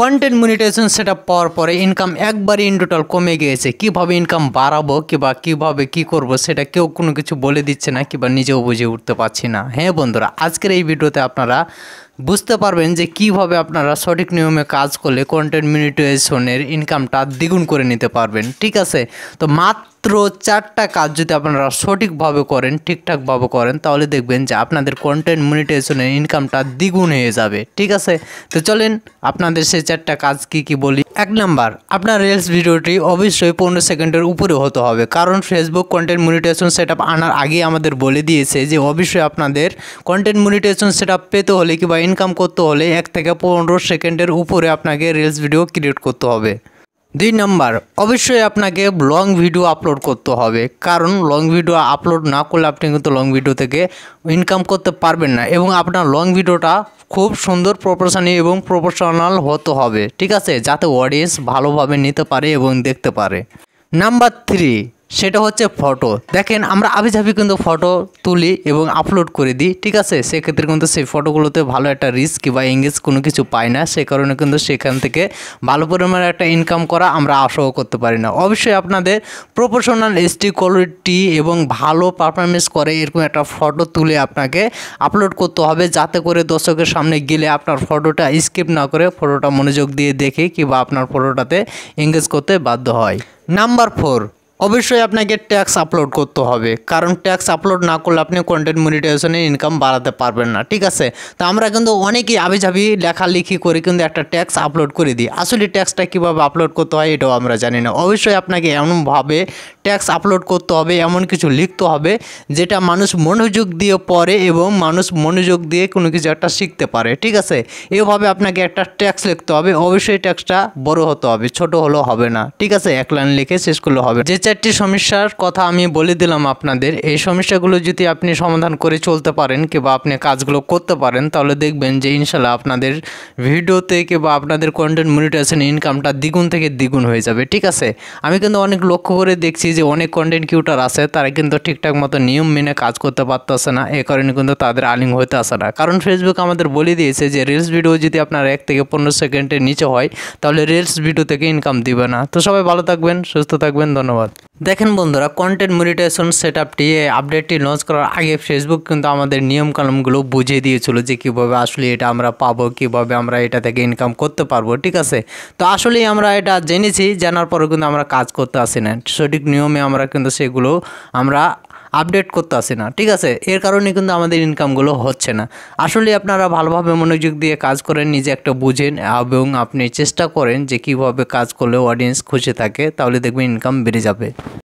Content monetization setup পাওয়ার পরে income একবারে in total কমে গিয়েছে। কিভাবে ইনকাম বাড়াবো কিংবা কিভাবে কি করব সেটা কেউ কোনো কিছু বলে দিচ্ছে না কিংবা নিজেও বুঝে উঠতে পারছি না। হ্যাঁ বন্ধুরা, আজকের এই ভিডিওতে আপনারা বুঝতে পারবেন যে কিভাবে আপনারা সঠিক নিয়মে কাজ করলে কন্টেন্ট মনিটাইজেশনের ইনকামটা দ্বিগুণ করে নিতে পারবেন। ঠিক আছে, তো মাত্র 4টা কাজ যদি আপনারা সঠিকভাবে করেন, ঠিকঠাকভাবে করেন, তাহলে দেখবেন যে আপনাদের কন্টেন্ট মনিটাইজেশনের ইনকামটা দ্বিগুণ হয়ে যাবে। ঠিক আছে, তো চলেন আপনাদের সেই 4টা কাজ কি বলি। 1 নাম্বার, আপনার রিলস ভিডিওটি অবশ্যই 15 সেকেন্ডের উপরে হতে হবে, কারণ ফেসবুক কন্টেন্ট মনিটাইজেশন সেটআপ আনার আগে আমাদের বলে দিয়েছে যে অবশ্যই আপনাদের কন্টেন্ট মনিটাইজেশন সেটআপ পেতে হলে কিংবা ইনকাম করতে হলে 1 থেকে 15 সেকেন্ডের উপরে আপনাকে রিলস ভিডিও ক্রিয়েট করতে হবে। 2 নাম্বার, অবশ্যই আপনাকে লং ভিডিও আপলোড করতে হবে, কারণ লং ভিডিও আপলোড না করলে আপনি কিন্তু লং ভিডিও থেকে ইনকাম করতে পারবেন না, এবং আপনার লং ভিডিওটা খুব সুন্দর প্রফেশনাল হতে হবে। ঠিক আছে, যাতে অডিয়েন্স ভালোভাবে নিতে পারে এবং দেখতে পারে। নাম্বার 3, সেটা হচ্ছে ফটো। দেখেন, আমরা আবিঝাবি কিন্তু ফটো তুলি এবং আপলোড করে দিই। ঠিক আছে, সেক্ষেত্রে কিন্তু সেই ফটোগুলোতে ভালো একটা রিস্ক কিংবা এঙ্গেজ কোনো কিছু পাই না, সে কারণে কিন্তু সেখান থেকে ভালো পরিমাণে একটা ইনকাম করা আমরা আশাও করতে পারি না। অবশ্যই আপনাদের প্রফেশনাল এইচডি কোয়ালিটি এবং ভালো পারফরমেন্স করে এরকম একটা ফটো তুলে আপনাকে আপলোড করতে হবে, যাতে করে দর্শকের সামনে গেলে আপনার ফটোটা স্কিপ না করে ফটোটা মনোযোগ দিয়ে দেখে কিংবা আপনার ফটোটাতে এঙ্গেজ করতে বাধ্য হয়। নাম্বার 4, অবশ্যই আপনাকে ট্যাক্স আপলোড করতে হবে, কারণ ট্যাক্স আপলোড না করলে আপনি কন্টেন্ট মনিটাইজেশনের ইনকাম বাড়াতে পারবেন না। ঠিক আছে, তো আমরা কিন্তু অনেকেই আবিঝাবি লেখালেখি করে কিন্তু একটা ট্যাক্স আপলোড করে দিই, আসলে ট্যাক্সটা কীভাবে আপলোড করতে হয় এটাও আমরা জানি না। অবশ্যই আপনাকে এমনভাবে ট্যাক্স আপলোড করতে হবে, এমন কিছু লিখতে হবে যেটা মানুষ মনোযোগ দিয়ে পড়ে এবং মানুষ মনোযোগ দিয়ে কোনো কিছু একটা শিখতে পারে। ঠিক আছে, এভাবে আপনাকে একটা ট্যাক্স লিখতে হবে। অবশ্যই ট্যাক্সটা বড় হতে হবে, ছোট হলেও হবে না। ঠিক আছে, 1 লাইন লিখে শেষ করলে হবে। যে 4টি সমস্যার কথা আমি বলে দিলাম আপনাদের, এই সমস্যাগুলো যদি আপনি সমাধান করে চলতে পারেন কিংবা আপনি কাজগুলো করতে পারেন, তাহলে দেখবেন যে ইনশাল্লাহ আপনাদের ভিডিওতে কিংবা আপনাদের কন্টেন্ট মনিটাইজেশন ইনকামটা দ্বিগুণ থেকে দ্বিগুণ হয়ে যাবে। ঠিক আছে, আমি কিন্তু অনেক লক্ষ্য করে দেখছি যে অনেক কন্টেন্ট ক্রিয়েটর আছে, তারা কিন্তু ঠিকঠাক মতো নিয়ম মেনে কাজ করতে পারতেছে না, এই কারণে কিন্তু তাদের আর্নিং হইতে আসে না। কারণ ফেসবুক আমাদের বলে দিয়েছে যে রিলস ভিডিও যদি আপনার 1 থেকে 15 সেকেন্ডের নিচে হয়, তাহলে রিলস ভিডিও থেকে ইনকাম দিবে না। তো সবাই ভালো থাকবেন, সুস্থ থাকবেন, ধন্যবাদ। দেখেন বন্ধুরা, কন্টেন্ট মনিটাইজেশন সেটআপটি আপডেটটি লঞ্চ করার আগে ফেসবুক কিন্তু আমাদের নিয়মকানুনগুলো বুঝিয়ে দিয়েছিল যে কীভাবে আসলে এটা আমরা পাবো, কীভাবে আমরা এটা থেকে ইনকাম করতে পারবো। ঠিক আছে, তো আসলেই আমরা এটা জেনেছি, জানার পরেও কিন্তু আমরা কাজ করতে আসি না, সঠিক নিয়মে আমরা কিন্তু সেগুলো আমরা আপডেট করতে আসি না। ঠিক আছে, এর কারণে কিন্তু আমাদের ইনকামগুলো হচ্ছে না। আসলে আপনারা ভালোভাবে মনোযোগ দিয়ে কাজ করেন, নিজে একটা বুঝেন এবং আপনি চেষ্টা করেন যে কীভাবে কাজ করলে অডিয়েন্স খুশি থাকে, তাহলে দেখবেন ইনকাম বেড়ে যাবে।